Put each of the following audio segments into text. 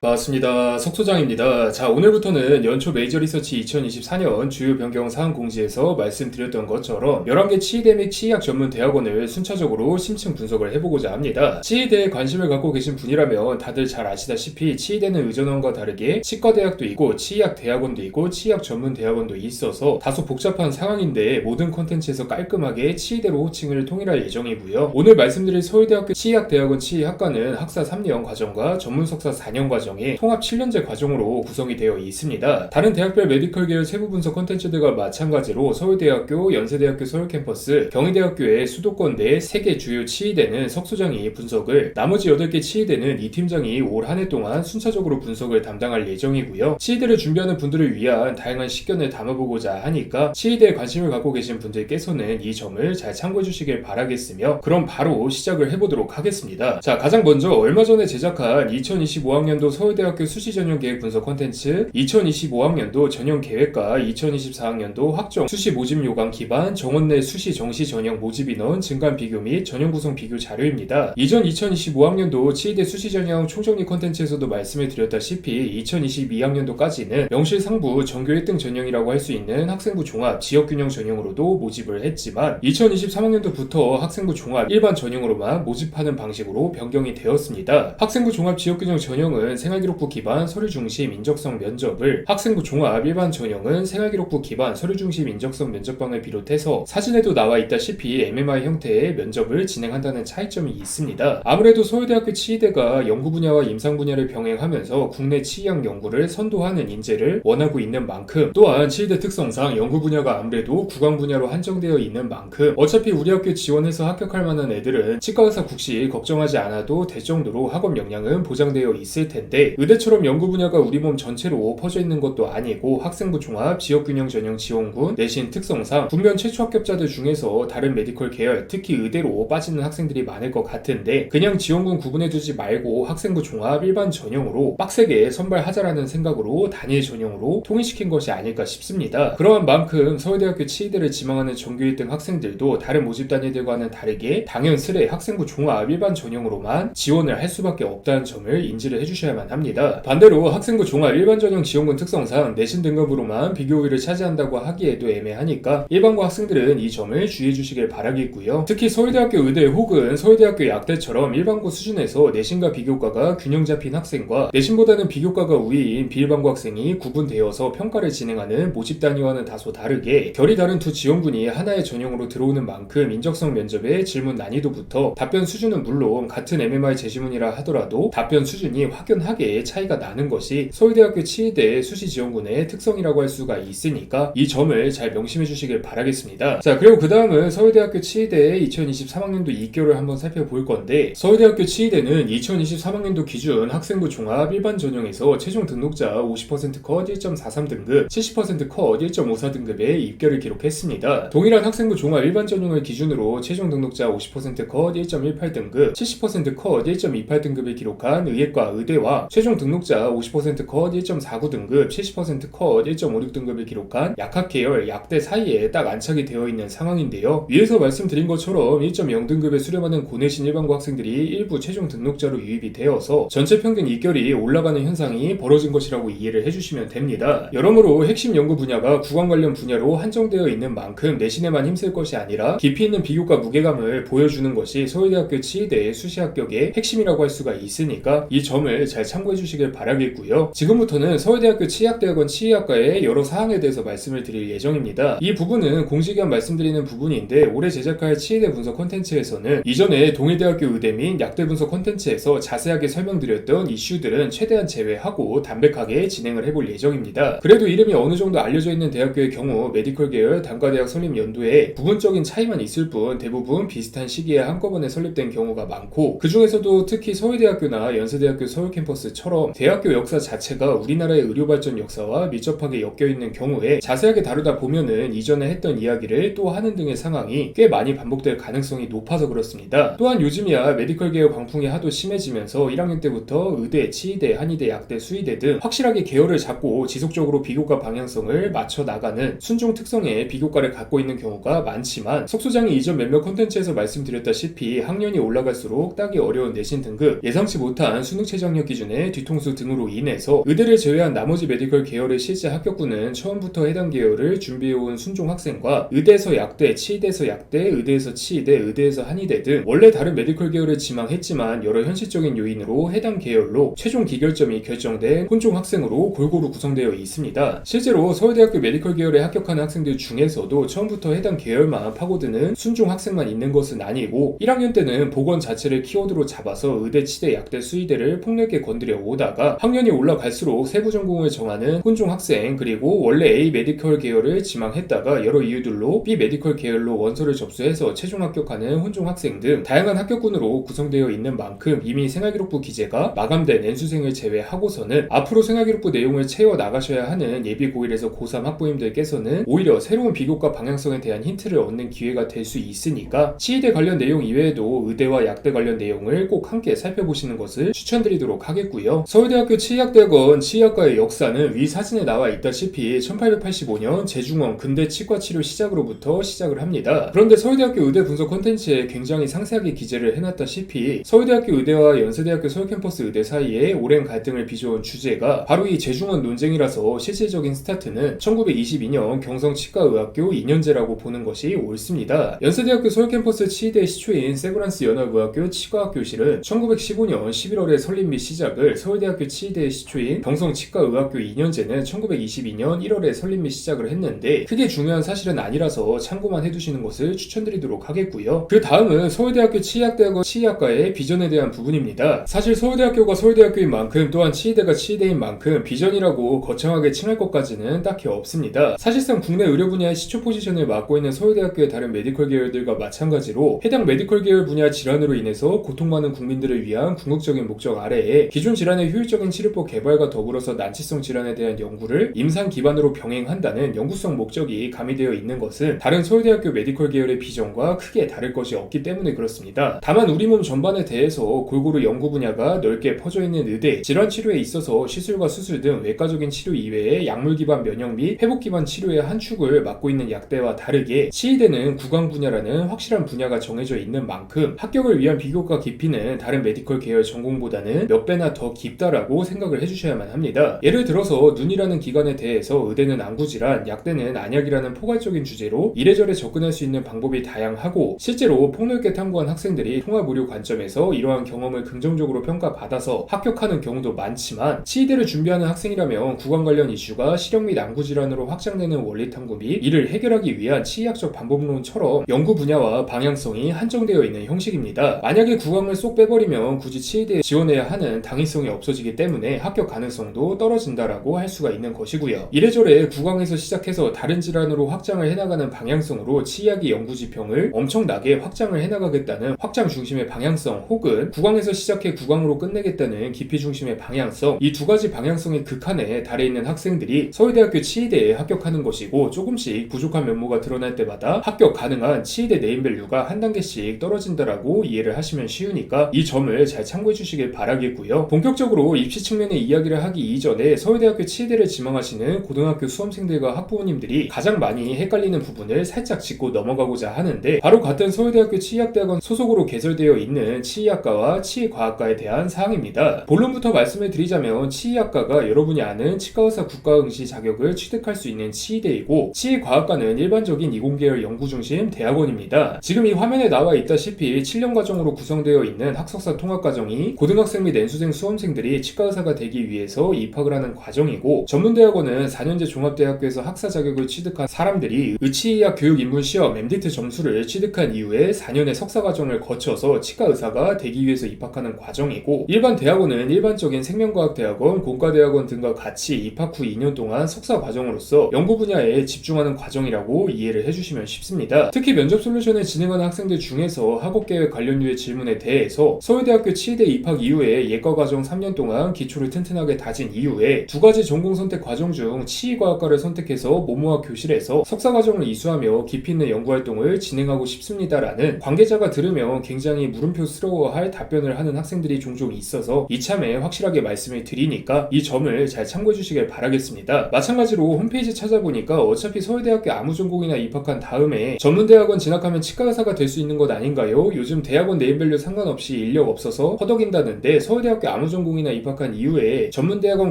반갑습니다. 석소장입니다. 자, 오늘부터는 연초 메이저 리서치 2024년 주요 변경 사항 공지에서 말씀드렸던 것처럼 11개 치의대 및 치의학 전문 대학원을 순차적으로 심층 분석을 해보고자 합니다. 치의대에 관심을 갖고 계신 분이라면 다들 잘 아시다시피 치의대는 의전원과 다르게 치과대학도 있고 치의학 대학원도 있고 치의학 전문 대학원도 있어서 다소 복잡한 상황인데 모든 콘텐츠에서 깔끔하게 치의대로 호칭을 통일할 예정이고요. 오늘 말씀드릴 서울대학교 치의학대학원 치의학과는 학사 3년 과정과 전문 석사 4년 과정 통합 7년제 과정으로 구성이 되어 있습니다. 다른 대학별 메디컬 계열 세부 분석 콘텐츠들과 마찬가지로 서울대학교, 연세대학교 서울캠퍼스, 경희대학교의 수도권 내 3개 주요 치의대는 석소장이 분석을, 나머지 8개 치의대는 이 팀장이 올 한 해 동안 순차적으로 분석을 담당할 예정이고요. 치의대를 준비하는 분들을 위한 다양한 식견을 담아보고자 하니까 치의대에 관심을 갖고 계신 분들께서는 이 점을 잘 참고해 주시길 바라겠으며, 그럼 바로 시작을 해보도록 하겠습니다. 자, 가장 먼저 얼마 전에 제작한 2025학년도 서울대학교 수시 전형 계획 분석 콘텐츠, 2025학년도 전형 계획과 2024학년도 학종 수시 모집 요강 기반 정원 내 수시 정시 전형 모집 인원 증감 비교 및 전형 구성 비교 자료입니다. 이전 2025학년도 치의대 수시 전형 총정리 콘텐츠에서도 말씀을 드렸다시피 2022학년도까지는 명실상부 전교 1등 전형이라고 할 수 있는 학생부 종합 지역균형 전형으로도 모집을 했지만 2023학년도부터 학생부 종합 일반 전형으로만 모집하는 방식으로 변경이 되었습니다. 학생부 종합 지역균형 전형은 생활기록부 기반 서류 중심 인적성 면접을, 학생부 종합 일반 전형은 생활기록부 기반 서류 중심 인적성 면접방을 비롯해서 사진에도 나와 있다시피 MMI 형태의 면접을 진행한다는 차이점이 있습니다. 아무래도 서울대학교 치의대가 연구 분야와 임상 분야를 병행하면서 국내 치의학 연구를 선도하는 인재를 원하고 있는 만큼, 또한 치의대 특성상 연구 분야가 아무래도 구강 분야로 한정되어 있는 만큼 어차피 우리 학교에 지원해서 합격할 만한 애들은 치과의사 국시 걱정하지 않아도 될 정도로 학업 역량은 보장되어 있을 텐데, 의대처럼 연구 분야가 우리 몸 전체로 퍼져 있는 것도 아니고 학생부 종합 지역균형 전형 지원군 내신 특성상 국면 최초 합격자들 중에서 다른 메디컬 계열, 특히 의대로 빠지는 학생들이 많을 것 같은데, 그냥 지원군 구분해두지 말고 학생부 종합 일반 전형으로 빡세게 선발하자라는 생각으로 단일 전형으로 통일시킨 것이 아닐까 싶습니다. 그러한 만큼 서울대학교 치의대를 지망하는 전교 1등 학생들도 다른 모집 단위들과는 다르게 당연스레 학생부 종합 일반 전형으로만 지원을 할 수밖에 없다는 점을 인지를 해주셔야만 합니다. 반대로 학생부 종합 일반 전형 지원군 특성상 내신 등급으로만 비교 우위를 차지한다고 하기에도 애매하니까 일반고 학생들은 이 점을 주의해 주시길 바라겠고요. 특히 서울대학교 의대 혹은 서울대학교 약대처럼 일반고 수준에서 내신과 비교과가 균형 잡힌 학생과 내신보다는 비교과가 우위인 비일반고 학생이 구분되어서 평가를 진행하는 모집 단위와는 다소 다르게 결이 다른 두 지원군이 하나의 전형으로 들어오는 만큼 인적성 면접의 질문 난이도부터 답변 수준은 물론 같은 MMI 제시문이라 하더라도 답변 수준이 확연하게 차이가 나는 것이 서울대학교 치의대 수시지원군의 특성이라고 할 수가 있으니까 이 점을 잘 명심해 주시길 바라겠습니다. 자, 그리고 그 다음은 서울대학교 치의대의 2023학년도 2개월을 한번 살펴볼 건데, 서울대학교 치의대는 2023학년도 기준 학생부 종합 일반 전형에서 최종 등록자 50% 컷 1.43등급, 70% 컷 1.54등급의 입결을 기록했습니다. 동일한 학생부 종합 일반 전형을 기준으로 최종 등록자 50% 컷 1.18등급, 70% 컷 1.28등급을 기록한 의예과 의대와 최종 등록자 50% 컷 1.49등급, 70% 컷 1.56등급을 기록한 약학 계열 약대 사이에 딱 안착이 되어 있는 상황인데요. 위에서 말씀드린 것처럼 1.0등급에 수렴하는 고내신 일반고 학생들이 일부 최종 등록자로 유입이 되어서 전체 평균 입결이 올라가는 현상이 벌어진 것이라고 이해를 해주시면 됩니다. 여러모로 핵심 연구 분야가 구강 관련 분야로 한정되어 있는 만큼 내신에만 힘쓸 것이 아니라 깊이 있는 비교과 무게감을 보여주는 것이 서울대학교 치의대의 수시 합격의 핵심이라고 할 수가 있으니까 이 점을 잘 참고해 주시길 바라겠고요. 지금부터는 서울대학교 치의학대학원 치의학과의 여러 사항에 대해서 말씀을 드릴 예정입니다. 이 부분은 공식위한 말씀드리는 부분인데, 올해 제작할 치의대 분석 콘텐츠에서는 이전에 동일대학교 의대 및 약대 분석 콘텐츠에서 자세하게 설명드렸던 이슈들은 최대한 제외하고 담백하게 진행을 해볼 예정입니다. 그래도 이름이 어느 정도 알려져 있는 대학교의 경우 메디컬 계열 단과대학 설립 연도에 부분적인 차이만 있을 뿐 대부분 비슷한 시기에 한꺼번에 설립된 경우가 많고, 그 중에서도 특히 서울대학교나 연세대학교 서울캠퍼스처럼 대학교 역사 자체가 우리나라의 의료발전 역사와 밀접하게 엮여있는 경우에 자세하게 다루다 보면은 이전에 했던 이야기를 또 하는 등의 상황이 꽤 많이 반복될 가능성이 높아서 그렇습니다. 또한 요즘이야 메디컬 계열 광풍이 하도 심해지면서 1학년 때부터 의대, 치의대, 한의대, 약대, 수의대 등 확실하게 계열을 잡고 지속적으로 비교과 방향성을 맞춰 나가는 순종 특성의 비교과를 갖고 있는 경우가 많지만, 석소장이 이전 몇몇 콘텐츠에서 말씀드렸다시피 학년이 올라갈수록 따기 어려운 내신 등급, 예상치 못한 수능 최저학력 기준을 수준의 뒤통수 등으로 인해서 의대를 제외한 나머지 메디컬 계열의 실제 합격군은 처음부터 해당 계열을 준비해온 순종 학생과 의대에서 약대, 치의대에서 약대, 의대에서 치의대, 의대에서 한의대 등 원래 다른 메디컬 계열을 지망했지만 여러 현실적인 요인으로 해당 계열로 최종 기결점이 결정된 혼종 학생으로 골고루 구성되어 있습니다. 실제로 서울대학교 메디컬 계열에 합격하는 학생들 중에서도 처음부터 해당 계열만 파고드는 순종 학생만 있는 것은 아니고 1학년 때는 보건 자체를 키워드로 잡아서 의대, 치대, 약대, 수의대를 폭넓게 건드려 오다가 학년이 올라갈수록 세부 전공을 정하는 혼종 학생, 그리고 원래 A 메디컬 계열을 지망했다가 여러 이유들로 B 메디컬 계열로 원서를 접수해서 최종 합격하는 혼종 학생 등 다양한 합격군으로 구성되어 있는 만큼 이미 생활기록부 기재가 마감된 N수생을 제외하고서는 앞으로 생활기록부 내용을 채워 나가셔야 하는 예비 고1에서 고3 학부모님들께서는 오히려 새로운 비교과 방향성에 대한 힌트를 얻는 기회가 될 수 있으니까 치의대 관련 내용 이외에도 의대와 약대 관련 내용을 꼭 함께 살펴보시는 것을 추천드리도록 하겠고요. 서울대학교 치의학대학원 치의학과의 역사는 위 사진에 나와 있다시피 1885년 제중원 근대 치과 치료 시작으로부터 시작을 합니다. 그런데 서울대학교 의대 분석 콘텐츠에 굉장히 상세하게 기재를 해놨다시피 서울대학교 의대와 연세대학교 서울캠퍼스 의대 사이에 오랜 갈등을 빚어온 주제가 바로 이 제중원 논쟁이라서 실질적인 스타트는 1922년 경성치과의학교 2년제라고 보는 것이 옳습니다. 연세대학교 서울캠퍼스 치의대 시초인 세브란스 연합의학교 치과학교실은 1915년 11월에 설립 및 시작을, 서울대학교 치의대 시초인 경성치과의학교 2년제는 1922년 1월에 설립 및 시작을 했는데 크게 중요한 사실은 아니라서 참고만 해두시는 것을 추천드리도록 하겠고요. 그 다음은 서울대학교 치의학대학원 치의학과의 비전에 대한 부분입니다. 사실 서울대학교가 서울대학교인 만큼 또한 치의대가 치의대인 만큼 비전이라고 거창하게 칭할 것까지는 딱히 없습니다. 사실상 국내 의료 분야의 시초 포지션을 맡고 있는 서울대학교의 다른 메디컬 계열들과 마찬가지로 해당 메디컬 계열 분야 질환으로 인해서 고통받는 국민들을 위한 궁극적인 목적 아래에 기존 질환의 효율적인 치료법 개발과 더불어서 난치성 질환에 대한 연구를 임상 기반으로 병행한다는 연구성 목적이 가미되어 있는 것은 다른 서울대학교 메디컬 계열의 비전과 크게 다를 것이 없기 때문에 그렇습니다. 다만 우리 몸 전반에 대해서 골고루 연구 분야가 넓게 퍼져 있는 의대, 질환 치료에 있어서 시술과 수술 등 외과적인 치료 이외에 약물 기반 면역 및 회복 기반 치료의 한 축을 맡고 있는 약대와 다르게 치의대는 구강 분야라는 확실한 분야가 정해져 있는 만큼 합격을 위한 비교과 깊이는 다른 메디컬 계열 전공보다는 몇 배나 더 깊다라고 생각을 해주셔야만 합니다. 예를 들어서 눈이라는 기관에 대해서 의대는 안구질환, 약대는 안약이라는 포괄적인 주제로 이래저래 접근할 수 있는 방법이 다양하고 실제로 폭넓게 탐구한 학생들이 통합의료 관점에서 이러한 경험을 긍정적으로 평가받아서 합격하는 경우도 많지만 치의대를 준비하는 학생이라면 구강 관련 이슈가 실형 및 안구질환으로 확장되는 원리 탐구 및 이를 해결하기 위한 치의학적 방법론처럼 연구 분야와 방향성이 한정되어 있는 형식입니다. 만약에 구강을 쏙 빼버리면 굳이 치의대에 지원해야 하는 당위성이 없어지기 때문에 합격 가능성도 떨어진다라고 할 수가 있는 것이고요. 이래저래 구강에서 시작해서 다른 질환으로 확장을 해나가는 방향성으로 치의학의 연구 지평을 엄청나게 확장을 해나가겠다는 확장 중심의 방향성, 혹은 구강에서 시작해 구강으로 끝내겠다는 깊이 중심의 방향성, 이 두 가지 방향성의 극한에 달해 있는 학생들이 서울대학교 치의대에 합격하는 것이고, 조금씩 부족한 면모가 드러날 때마다 합격 가능한 치의대 네임밸류가 한 단계씩 떨어진다라고 이해를 하시면 쉬우니까 이 점을 잘 참고해 주시길 바라겠고요. 본격적으로 입시 측면의 이야기를 하기 이전에 서울대학교 치의대를 지망하시는 고등학교 수험생들과 학부모님들이 가장 많이 헷갈리는 부분을 살짝 짚고 넘어가고자 하는데, 바로 같은 서울대학교 치의학대학원 소속으로 개설되어 있는 치의학과와 치의과학과에 대한 사항입니다. 본론부터 말씀을 드리자면 치의학과가 여러분이 아는 치과의사 국가응시 자격을 취득할 수 있는 치의대이고, 치의과학과는 일반적인 이공계열 연구중심 대학원입니다. 지금 이 화면에 나와 있다시피 7년 과정으로 구성되어 있는 학석사 통합과정이 고등학생 및 N수생 수험생들이 치과의사가 되기 위해서 입학을 하는 과정이고, 전문대학원은 4년제 종합대학교에서 학사 자격을 취득한 사람들이 의치의학 교육인문시험 MDT 점수를 취득한 이후에 4년의 석사 과정을 거쳐서 치과의사가 되기 위해서 입학하는 과정이고, 일반 대학원은 일반적인 생명과학대학원, 공과대학원 등과 같이 입학 후 2년 동안 석사 과정으로서 연구 분야에 집중하는 과정이라고 이해를 해주시면 쉽습니다. 특히 면접 솔루션을 진행하는 학생들 중에서 학업계획 관련류의 질문에 대해서 서울대학교 치의대 입학 이후에 예과 과정 3년 동안 기초를 튼튼하게 다진 이후에 두 가지 전공 선택 과정 중 치의과학과를 선택해서 모모학 교실에서 석사 과정을 이수하며 깊이 있는 연구활동을 진행하고 싶습니다라는 관계자가 들으면 굉장히 물음표스러워할 답변을 하는 학생들이 종종 있어서 이참에 확실하게 말씀을 드리니까 이 점을 잘 참고해 주시길 바라겠습니다. 마찬가지로 홈페이지 찾아보니까 어차피 서울대학교 아무 전공이나 입학한 다음에 전문대학원 진학하면 치과의사가 될 수 있는 것 아닌가요? 요즘 대학원 네임밸류 상관없이 인력 없어서 허덕인다는데 서울대학교 아무 전공이나 입학한 이후에 전문대학원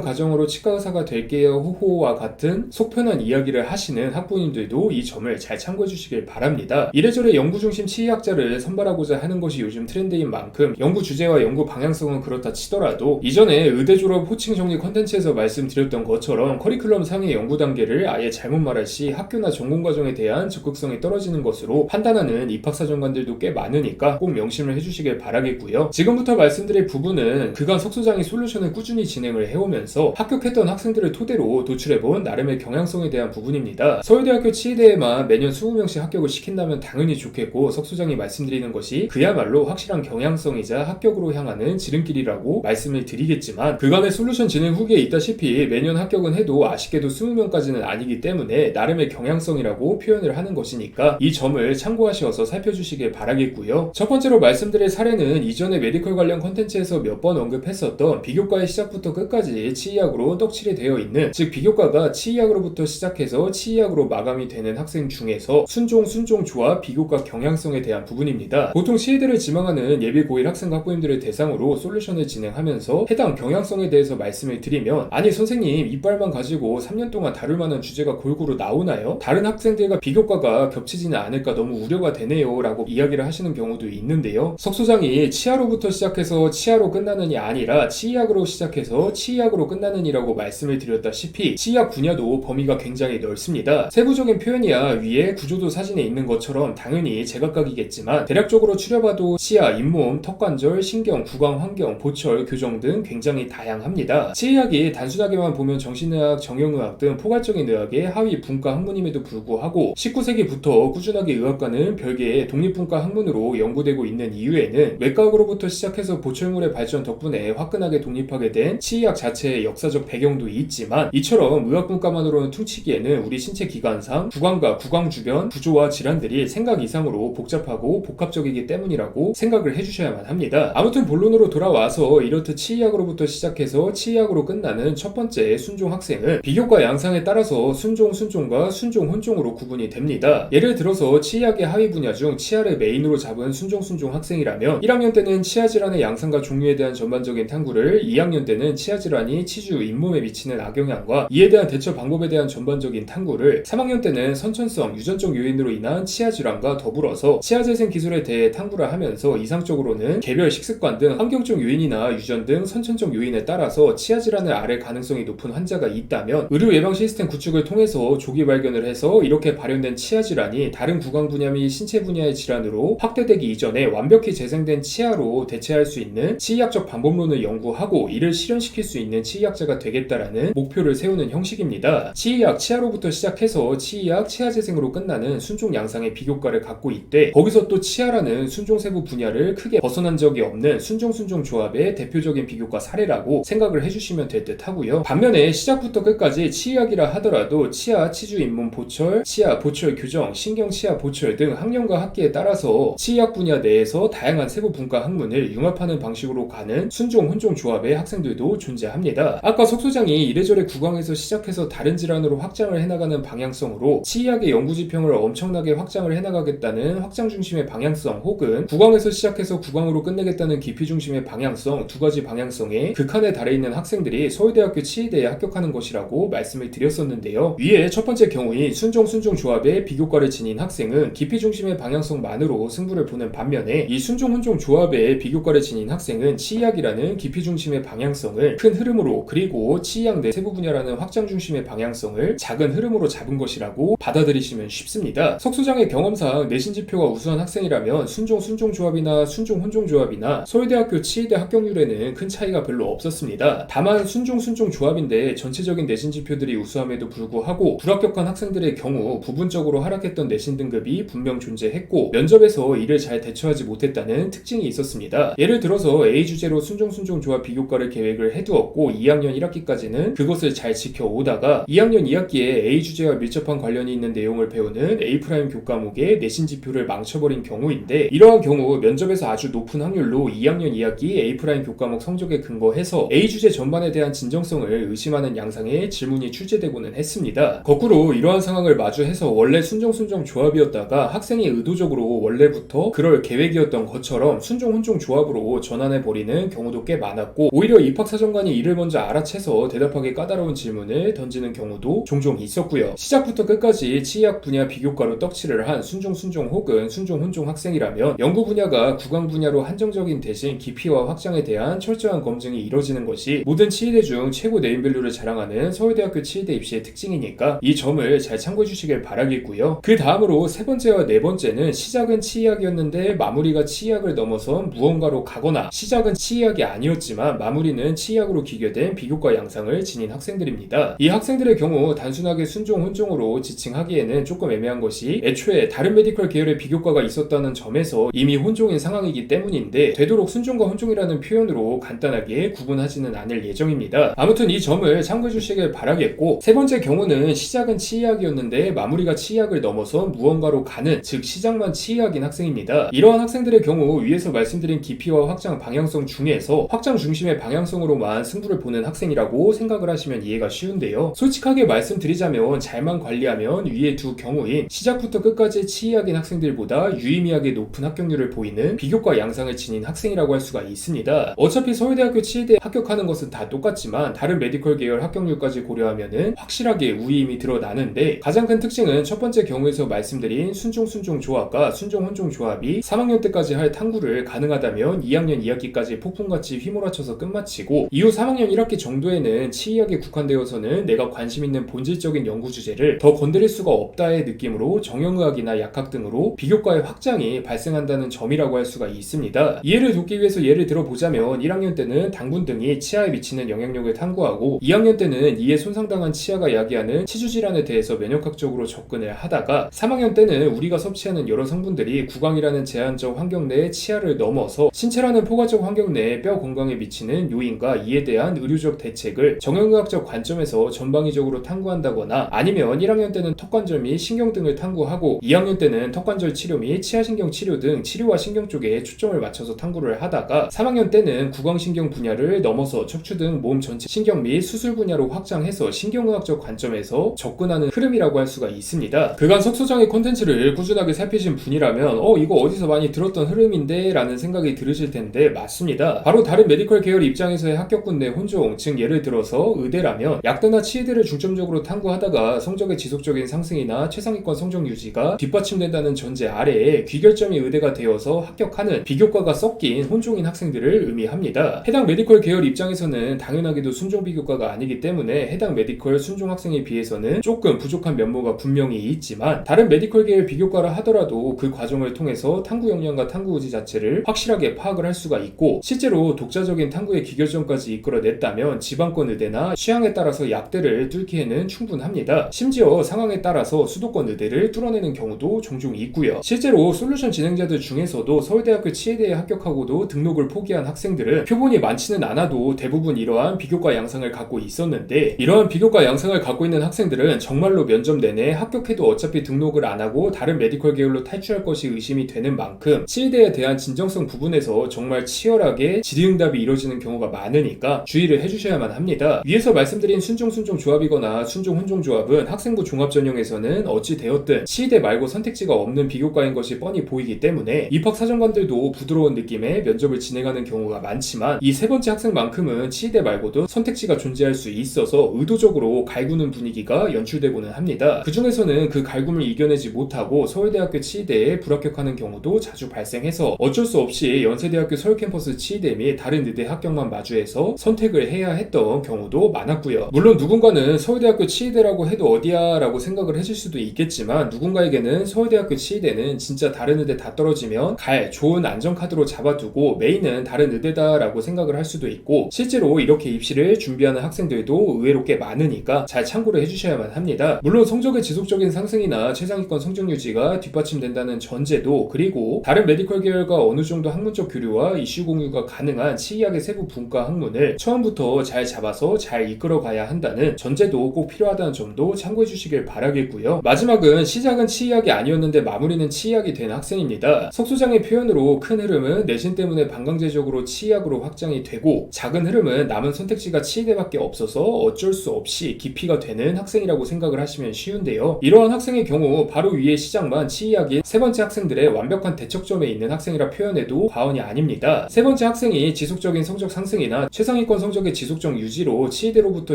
과정으로 치과의사가 될게요 호호와 같은 속편한 이야기를 하시는 학부모님들도 이 점을 잘 참고해 주시길 바랍니다. 이래저래 연구 중심 치의학자를 선발하고자 하는 것이 요즘 트렌드인 만큼 연구 주제와 연구 방향성은 그렇다 치더라도 이전에 의대 졸업 호칭 정리 컨텐츠에서 말씀드렸던 것처럼 커리큘럼 상의 연구 단계를 아예 잘못 말할 시 학교나 전공 과정에 대한 적극성이 떨어지는 것으로 판단하는 입학사정관들도 꽤 많으니까 꼭 명심을 해주시길 바라겠고요. 지금부터 말씀드릴 부분은 그간 석소장이 솔루션을 꾸준히 진행을 해오면서 합격했던 학생들을 토대로 도출해본 나름의 경향성에 대한 부분입니다. 서울대학교 치의대에만 매년 20명씩 합격을 시킨다면 당연히 좋겠고 석소장이 말씀드리는 것이 그야말로 확실한 경향성이자 합격으로 향하는 지름길이라고 말씀을 드리겠지만 그간의 솔루션 진행 후기에 있다시피 매년 합격은 해도 아쉽게도 20명까지는 아니기 때문에 나름의 경향성이라고 표현을 하는 것이니까 이 점을 참고하셔서 살펴주시길 바라겠고요. 첫 번째로 말씀드릴 사례는 이전에 메디컬 관련 컨텐츠에서 몇 번 언급했었던 비교과의 시작부터 끝까지 치의학으로 떡칠이 되어 있는, 즉 비교과가 치의학으로부터 시작해서 치의학으로 마감이 되는 학생 중에서 순종, 조합, 비교과 경향성에 대한 부분입니다. 보통 치의대를 지망하는 예비 고1 학생 학부모님들을 대상으로 솔루션을 진행하면서 해당 경향성에 대해서 말씀을 드리면, 아니 선생님 이빨만 가지고 3년 동안 다룰 만한 주제가 골고루 나오나요? 다른 학생들과 비교과가 겹치지는 않을까 너무 우려가 되네요 라고 이야기를 하시는 경우도 있는데요. 석 소장이 치아로부터 시작해서 치아로 끝나는이 아니라 치의학으로 시작해서 치의학으로 끝나는이라고 말씀을 드렸다시피 치의학 분야도 범위가 굉장히 넓습니다. 세부적인 표현이야 위에 구조도 사진에 있는 것처럼 당연히 제각각이겠지만 대략적으로 추려봐도 치아, 잇몸, 턱관절, 신경, 구강, 환경, 보철, 교정 등 굉장히 다양합니다. 치의학이 단순하게만 보면 정신의학, 정형의학 등 포괄적인 의학의 하위 분과 학문임에도 불구하고 19세기부터 꾸준하게 의학과는 별개의 독립분과 학문으로 연구되고 있는 이유에는 외과학으로부터 시작해서 보철물의 발전 덕분에 화끈하게 독립하게 된 치의학 자체의 역사적 배경도 있지만 이처럼 의학분과만으로는 퉁치기에는 우리 신체 기관상 구강과 구강 주변 구조와 질환들이 생각 이상으로 복잡하고 복합적이기 때문이라고 생각을 해주셔야만 합니다. 아무튼 본론으로 돌아와서 이렇듯 치의학으로부터 시작해서 치의학으로 끝나는 첫 번째 순종 학생은 비교과 양상에 따라서 순종과 순종-혼종으로 구분이 됩니다. 예를 들어서 치의학의 하위 분야 중 치아를 메인으로 잡은 순종 학생이라면 1학년 때는 치아 질환의 양상과 종류에 대한 전반적인 탐구를, 2학년 때는 치아 질환이 치주, 잇몸에 미치는 악영향과 이에 대한 대처 방법에 대한 전반적인 탐구를, 3학년 때는 선천성, 유전적 요인으로 인한 치아 질환과 더불어서 치아 재생 기술에 대해 탐구를 하면서 이상적으로는 개별 식습관 등 환경적 요인이나 유전 등 선천적 요인에 따라서 치아 질환을 앓을 가능성이 높은 환자가 있다면 의료 예방 시스템 구축을 통해서 조기 발견을 해서 이렇게 발현된 치아 질환이 다른 구강 분야 및 신체 분야의 질환으로 확대되기 이전에 완벽히 재생된 치아로 대체할 수 있는 치의학적 방법론을 연구하고 이를 실현시킬 수 있는 치의학자가 되겠다라는 목표를 세우는 형식입니다. 치의학, 치아로부터 시작해서 치의학, 치아 재생으로 끝나는 순종 양상의 비교과를 갖고 있대 거기서 또 치아라는 순종 세부 분야를 크게 벗어난 적이 없는 순종 조합의 대표적인 비교과 사례라고 생각을 해주시면 될 듯 하고요. 반면에 시작부터 끝까지 치의학이라 하더라도 치아, 치주, 잇몸, 보철, 치아, 보철, 교정, 신경, 치아, 보철 등 학년과 학기에 따라서 치의학 분야 내에서 다양한 세부 분과 학문을 융합하는 방식으로 가는 순종, 혼종 조합의 학생들도 존재합니다. 아까 석 소장이 이래저래 구강에서 시작해서 다른 질환으로 확장을 해나가는 방향성으로 치의학의 연구지평을 엄청나게 확장을 해나가겠다는 확장 중심의 방향성, 혹은 구강에서 시작해서 구강으로 끝내겠다는 깊이 중심의 방향성, 두 가지 방향성에 극한에 달해 있는 학생들이 서울대학교 치의대에 합격하는 것이라고 말씀을 드렸었는데요. 위에 첫 번째 경우인 순종 조합의 비교과를 지닌 학생은 깊이 중심의 방향성만으로 승부를 보는 반면에 이 순종 혼종 조합의 비교과를 지닌 학생은 치의학이라는 깊이 중심의 방향성을 큰 흐름으로, 그리고 치의학 내 세부 분야라는 확장 중심의 방향성을 작은 흐름으로 잡은 것이라고 받아들이시면 쉽습니다. 석 소장의 경험상 내신 지표가 우수한 학생이라면 순종 조합이나 순종 혼종 조합이나 서울대학교 치의대 합격률에는 큰 차이가 별로 없었습니다. 다만 순종 조합인데 전체적인 내신 지표들이 우수함에도 불구하고 불합격한 학생들의 경우 부분적으로 하락했던 내신 등급이 분명 존재했고 면접에서 이를 잘 대처하지 못했다는 특징이 있었습니다. 예를 들어서 A 주제로 순종 조합 비교과를 계획을 해두었고 2학년 1학기까지는 그것을 잘 지켜오다가 2학년 2학기에 A 주제와 밀접한 관련이 있는 내용을 배우는 A' 교과목의 내신 지표를 망쳐버린 경우인데, 이러한 경우 면접에서 아주 높은 확률로 2학년 2학기 A' 교과목 성적에 근거해서 A 주제 전반에 대한 진정성을 의심하는 양상의 질문이 출제되고는 했습니다. 거꾸로 이러한 상황을 마주해서 원래 순종 조합이었다가 학생이 의도적으로 원래부터 그럴 계획이었던 것처럼 순종 혼종 조합으로 전환해버리는 경우도 경우도 꽤 많았고, 오히려 입학사정관이 이를 먼저 알아채서 대답하기 까다로운 질문을 던지는 경우도 종종 있었고요. 시작부터 끝까지 치의학 분야 비교과로 떡칠을 한 순종 혹은 순종 혼종 학생이라면 연구 분야가 구강 분야로 한정적인 대신 깊이와 확장에 대한 철저한 검증이 이뤄지는 것이 모든 치의대 중 최고 네임밸류를 자랑하는 서울대학교 치의대 입시의 특징이니까 이 점을 잘 참고해 주시길 바라겠고요. 그 다음으로 세 번째와 네 번째는 시작은 치의학이었는데 마무리가 치의학을 넘어선 무언가로 가거나, 시작은 치의학이 아니었지만 마무리는 치의학으로 기교된 비교과 양상을 지닌 학생들입니다. 이 학생들의 경우 단순하게 순종 혼종으로 지칭하기에는 조금 애매한 것이, 애초에 다른 메디컬 계열의 비교과가 있었다는 점에서 이미 혼종인 상황이기 때문인데 되도록 순종과 혼종이라는 표현으로 간단하게 구분하지는 않을 예정입니다. 아무튼 이 점을 참고해 주시길 바라겠고, 세 번째 경우는 시작은 치의학이었는데 마무리가 치의학을 넘어서 무언가로 가는, 즉 시작만 치의학인 학생입니다. 이러한 학생들의 경우 위에서 말씀드린 깊이와 확장 방향성 중에서 확장 중심의 방향성으로만 승부를 보는 학생이라고 생각을 하시면 이해가 쉬운데요. 솔직하게 말씀드리자면 잘만 관리하면 위의 두 경우인 시작부터 끝까지 치의학인 학생들보다 유의미하게 높은 합격률을 보이는 비교과 양상을 지닌 학생이라고 할 수가 있습니다. 어차피 서울대학교 치의대에 합격하는 것은 다 똑같지만 다른 메디컬 계열 합격률까지 고려하면은 확실하게 우위임이 드러나는데, 가장 큰 특징은 첫 번째 경우에서 말씀드린 순종 조합과 순종 혼종 조합이 3학년 때까지 할 탐구를 가능하다면 2학년 2학기까지 폭풍같이 휘몰아쳐서 끝마치고, 이후 3학년 1학기 정도에는 치의학에 국한되어서는 내가 관심 있는 본질적인 연구 주제를 더 건드릴 수가 없다의 느낌으로 정형의학이나 약학 등으로 비교과의 확장이 발생한다는 점이라고 할 수가 있습니다. 이해를 돕기 위해서 예를 들어보자면 1학년 때는 당분 등이 치아에 미치는 영향력을 탐구하고, 2학년 때는 이에 손상당한 치아가 야기하는 치주질환에 대해서 면역학적으로 접근을 하다가, 3학년 때는 우리가 섭취하는 여러 성분들이 구강이라는 제한적 환경 내의 치아를 넘어서 신체라는 포괄적 환경 내에 뼈 건강에 미치는 요인과 이에 대한 의료적 대책을 정형의학적 관점에서 전방위적으로 탐구한다거나, 아니면 1학년 때는 턱관절 및 신경 등을 탐구하고 2학년 때는 턱관절 치료 및 치아신경 치료 등 치료와 신경 쪽에 초점을 맞춰서 탐구를 하다가, 3학년 때는 구강신경 분야를 넘어서 척추 등 몸 전체 신경 및 수술 분야로 확장해서 신경의학적 관점에서 접근하는 흐름이라고 할 수가 있습니다. 그간 석소장의 콘텐츠를 꾸준하게 살피신 분이라면 이거 어디서 많이 들었던 흐름인데 라는 생각이 들으실 텐데, 맞습니다. 바로 다른 메디컬 계열 입장에서의 합격군 내 혼종, 즉 예를 들어서 의대라면 약대나 치의대를 중점적으로 탐구하다가 성적의 지속적인 상승이나 최상위권 성적 유지가 뒷받침된다는 전제 아래에 귀결점이 의대가 되어서 합격하는 비교과가 섞인 혼종인 학생들을 의미합니다. 해당 메디컬 계열 입장에서는 당연하게도 순종 비교과가 아니기 때문에 해당 메디컬 순종 학생에 비해서는 조금 부족한 면모가 분명히 있지만, 다른 메디컬 계열 비교과라 하더라도 그 과정을 통해서 탐구 역량과 탐구 의지 자체를 확실하게 파악을 할 수가 있고, 실제로 독자적인 탐구의 귀결점까지 이끌어냈다면 지방권 의대나 취향에 따라서 약대를 뚫기에는 충분합니다. 심지어 상황에 따라서 수도권 의대를 뚫어내는 경우도 종종 있고요. 실제로 솔루션 진행자들 중에서도 서울대학교 치의대에 합격하고도 등록을 포기한 학생들은 표본이 많지는 않아도 대부분 이러한 비교과 양상을 갖고 있었는데, 이러한 비교과 양상을 갖고 있는 학생들은 정말로 면접 내내 합격해도 어차피 등록을 안 하고 다른 메디컬 계열로 탈출할 것이 의심이 되는 만큼 치의대에 대한 진정성 부분에서 정말 치열하게 질의응답이 이루어지는 경우가 많으니까 주의를 해주셔야만 합니다. 위에서 말씀드린 순종 조합이거나 순종 혼종 조합은 학생부 종합 전형에서는 어찌 되었든 치의대 말고 선택지가 없는 비교과인 것이 뻔히 보이기 때문에 입학사정관들도 부드러운 느낌의 면접을 진행하는 경우가 많지만, 이 세 번째 학생만큼은 치의대 말고도 선택지가 존재할 수 있어서 의도적으로 갈구는 분위기가 연출되고는 합니다. 그 중에서는 그 갈굼을 이겨내지 못하고 서울대학교 치의대에 불합격하는 경우도 자주 발생해서 어쩔 수 없이 연세대학교 서울캠퍼스 치의대 및 다른 의대 합격만 마주해서 선택을 해야 했던 경우도 많았고요. 물론 누군가는 서울대학교 치의대라고 해도 어디야 라고 생각을 하실 수도 있겠지만, 누군가에게는 서울대학교 치의대는 진짜 다른 의대 다 떨어지면 갈 좋은 안전카드로 잡아두고 메인은 다른 의대다 라고 생각을 할 수도 있고, 실제로 이렇게 입시를 준비하는 학생들도 의외로 꽤 많으니까 잘 참고를 해주셔야만 합니다. 물론 성적의 지속적인 상승이나 최상위권 성적 유지가 뒷받침된다는 전제도, 그리고 다른 메디컬 계열과 어느 정도 학문적 교류와 이슈 공유가 가능한 치의학의 세부 분과 학문을 처음부터 잘 잡아서 잘 이끌어가야 한다는 전제도 꼭 필요하다는 점도 참고해 주시길 바라겠고요. 마지막은 시작은 치의학이 아니었는데 마무리는 치의학이 된 학생입니다. 석소장의 표현으로 큰 흐름은 내신 때문에 반강제적으로 치의학으로 확장이 되고, 작은 흐름은 남은 선택지가 치의대밖에 없어서 어쩔 수 없이 기피가 되는 학생이라고 생각을 하시면 쉬운데요. 이러한 학생의 경우 바로 위의 시작만 치의학인 세 번째 학생들의 완벽한 대척점에 있는 학생이라 표현해도 과언이 아닙니다. 세 번째 학생이 학생이 지속적인 성적 상승이나 최상위권 성적의 지속적 유지로 치의대로부터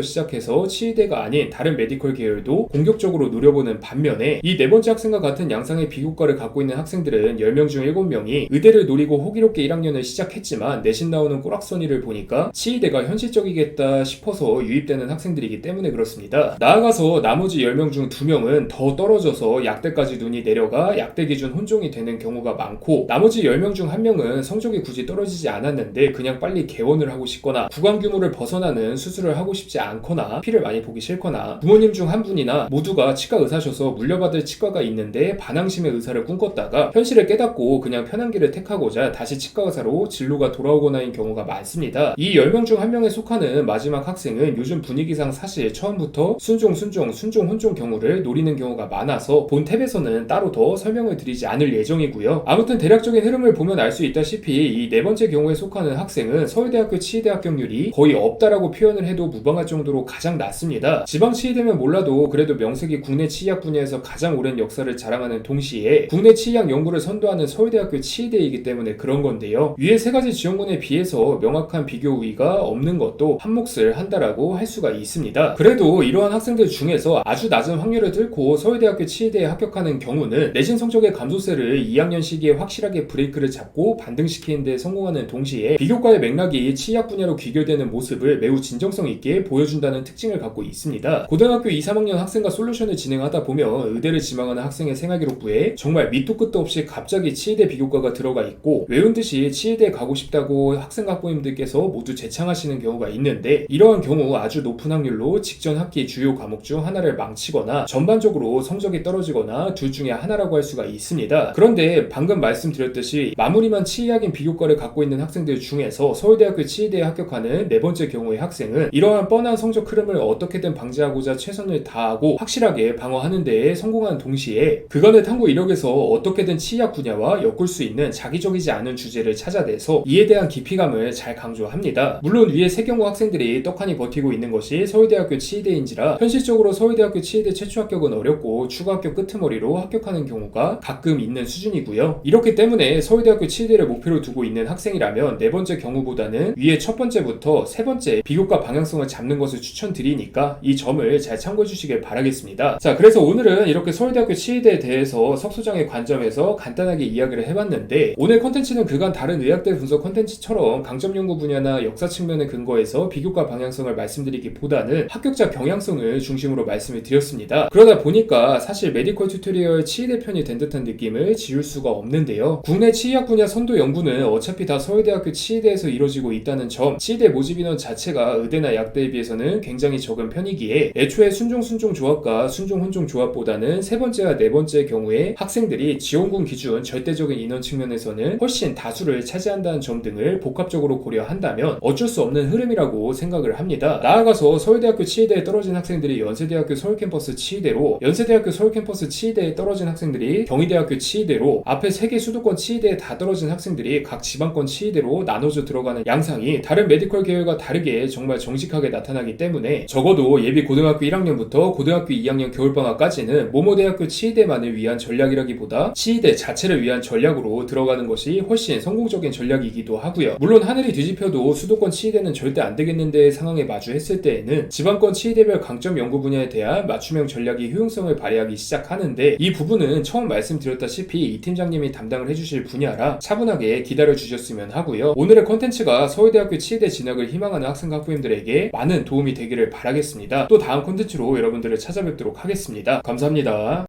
시작해서 치의대가 아닌 다른 메디컬 계열도 공격적으로 노려보는 반면에 이 네 번째 학생과 같은 양상의 비교과를 갖고 있는 학생들은 10명 중 7명이 의대를 노리고 호기롭게 1학년을 시작했지만 내신 나오는 꼬락서니를 보니까 치의대가 현실적이겠다 싶어서 유입되는 학생들이기 때문에 그렇습니다. 나아가서 나머지 10명 중 2명은 더 떨어져서 약대까지 눈이 내려가 약대 기준 혼종이 되는 경우가 많고, 나머지 10명 중 1명은 성적이 굳이 떨어지지 않았는데 그냥 빨리 개원을 하고 싶거나 구강 규모를 벗어나는 수술을 하고 싶지 않거나 피를 많이 보기 싫거나 부모님 중 한 분이나 모두가 치과 의사셔서 물려받을 치과가 있는데 반항심의 의사를 꿈꿨다가 현실을 깨닫고 그냥 편한 길을 택하고자 다시 치과 의사로 진로가 돌아오거나인 경우가 많습니다. 이 10명 중 1명에 속하는 마지막 학생은 요즘 분위기상 사실 처음부터 순종 혼종 경우를 노리는 경우가 많아서 본 탭에서는 따로 더 설명을 드리지 않을 예정이고요. 아무튼 대략적인 흐름을 보면 알 수 있다시피 이 네 번째 경우에 속하는 학생은 서울대학교 치의대 합격률이 거의 없다라고 표현을 해도 무방할 정도로 가장 낮습니다. 지방 치의대면 몰라도 그래도 명색이 국내 치의학 분야에서 가장 오랜 역사를 자랑하는 동시에 국내 치의학 연구를 선도하는 서울대학교 치의대이기 때문에 그런 건데요. 위에 세 가지 지원군에 비해서 명확한 비교 우위가 없는 것도 한몫을 한다라고 할 수가 있습니다. 그래도 이러한 학생들 중에서 아주 낮은 확률을 뚫고 서울대학교 치의대에 합격하는 경우는 내신 성적의 감소세를 2학년 시기에 확실하게 브레이크를 잡고 반등시키는 데 성공하는 동시에 비교과의 맥락이 치의학 분야로 귀결되는 모습을 매우 진정성 있게 보여준다는 특징을 갖고 있습니다. 고등학교 2, 3학년 학생과 솔루션을 진행하다 보면 의대를 지망하는 학생의 생활기록부에 정말 밑도 끝도 없이 갑자기 치의대 비교과가 들어가 있고 외운 듯이 치의대에 가고 싶다고 학생 학부모님들께서 모두 재창하시는 경우가 있는데, 이러한 경우 아주 높은 확률로 직전 학기 주요 과목 중 하나를 망치거나 전반적으로 성적이 떨어지거나 둘 중에 하나라고 할 수가 있습니다. 그런데 방금 말씀드렸듯이 마무리만 치의학인 비교과를 갖고 있는 학생들 중에서 서울대학교 치의대에 합격하는 네 번째 경우의 학생은 이러한 뻔한 성적 흐름을 어떻게든 방지하고자 최선을 다하고 확실하게 방어하는 데에 성공한 동시에 그간의 탐구 이력에서 어떻게든 치의학 분야와 엮을 수 있는 자기적이지 않은 주제를 찾아내서 이에 대한 깊이감을 잘 강조합니다. 물론 위에 세 경우 학생들이 떡하니 버티고 있는 것이 서울대학교 치의대인지라 현실적으로 서울대학교 치의대 최초 합격은 어렵고 추가 합격 끄트머리로 합격하는 경우가 가끔 있는 수준이고요. 이렇기 때문에 서울대학교 치의대를 목표로 두고 있는 학생이라면 네 번째 경우보다는 위에 첫 번째부터 세 번째 비교과 방향성을 잡는 것을 추천드리니까 이 점을 잘 참고해 주시길 바라겠습니다. 자, 그래서 오늘은 이렇게 서울대학교 치의대에 대해서 석 소장의 관점에서 간단하게 이야기를 해봤는데, 오늘 컨텐츠는 그간 다른 의학대 분석 컨텐츠처럼 강점 연구 분야나 역사 측면을 근거해서 비교과 방향성을 말씀드리기보다는 합격자 경향성을 중심으로 말씀을 드렸습니다. 그러다 보니까 사실 메디컬 튜토리얼 치의대 편이 된 듯한 느낌을 지울 수가 없는데요. 국내 치의학 분야 선도 연구는 어차피 다 서울대학교 치의대에서 이루어지고 있다는 점, 치의대 모집 인원 자체가 의대나 약대에 비해서는 굉장히 적은 편이기에 애초에 순종 조합과 순종 혼종 조합보다는 세 번째와 네 번째 경우에 학생들이 지원군 기준 절대적인 인원 측면에서는 훨씬 다수를 차지한다는 점 등을 복합적으로 고려한다면 어쩔 수 없는 흐름이라고 생각을 합니다. 나아가서 서울대학교 치의대에 떨어진 학생들이 연세대학교 서울캠퍼스 치의대로, 연세대학교 서울캠퍼스 치의대에 떨어진 학생들이 경희대학교 치의대로, 앞에 3개 수도권 치의대에 다 떨어진 학생들이 각 지방권 치의대로 나눠져 들어가는 양상이 다른 메디컬 계열과 다르게 정말 정직하게 나타나기 때문에 적어도 예비 고등학교 1학년부터 고등학교 2학년 겨울방학까지는 모모대학교 치의대만을 위한 전략이라기보다 치의대 자체를 위한 전략으로 들어가는 것이 훨씬 성공적인 전략이기도 하고요. 물론 하늘이 뒤집혀도 수도권 치의대는 절대 안 되겠는데 상황에 마주했을 때에는 지방권 치의대별 강점 연구 분야에 대한 맞춤형 전략이 효용성을 발휘하기 시작하는데, 이 부분은 처음 말씀드렸다시피 이 팀장님이 담당을 해주실 분야라 차분하게 기다려주셨으면 하고요. 오늘의 컨텐츠가 서울대학교 치의대 진학을 희망하는 학생 학부모님들에게 많은 도움이 되기를 바라겠습니다. 또 다음 컨텐츠로 여러분들을 찾아뵙도록 하겠습니다. 감사합니다.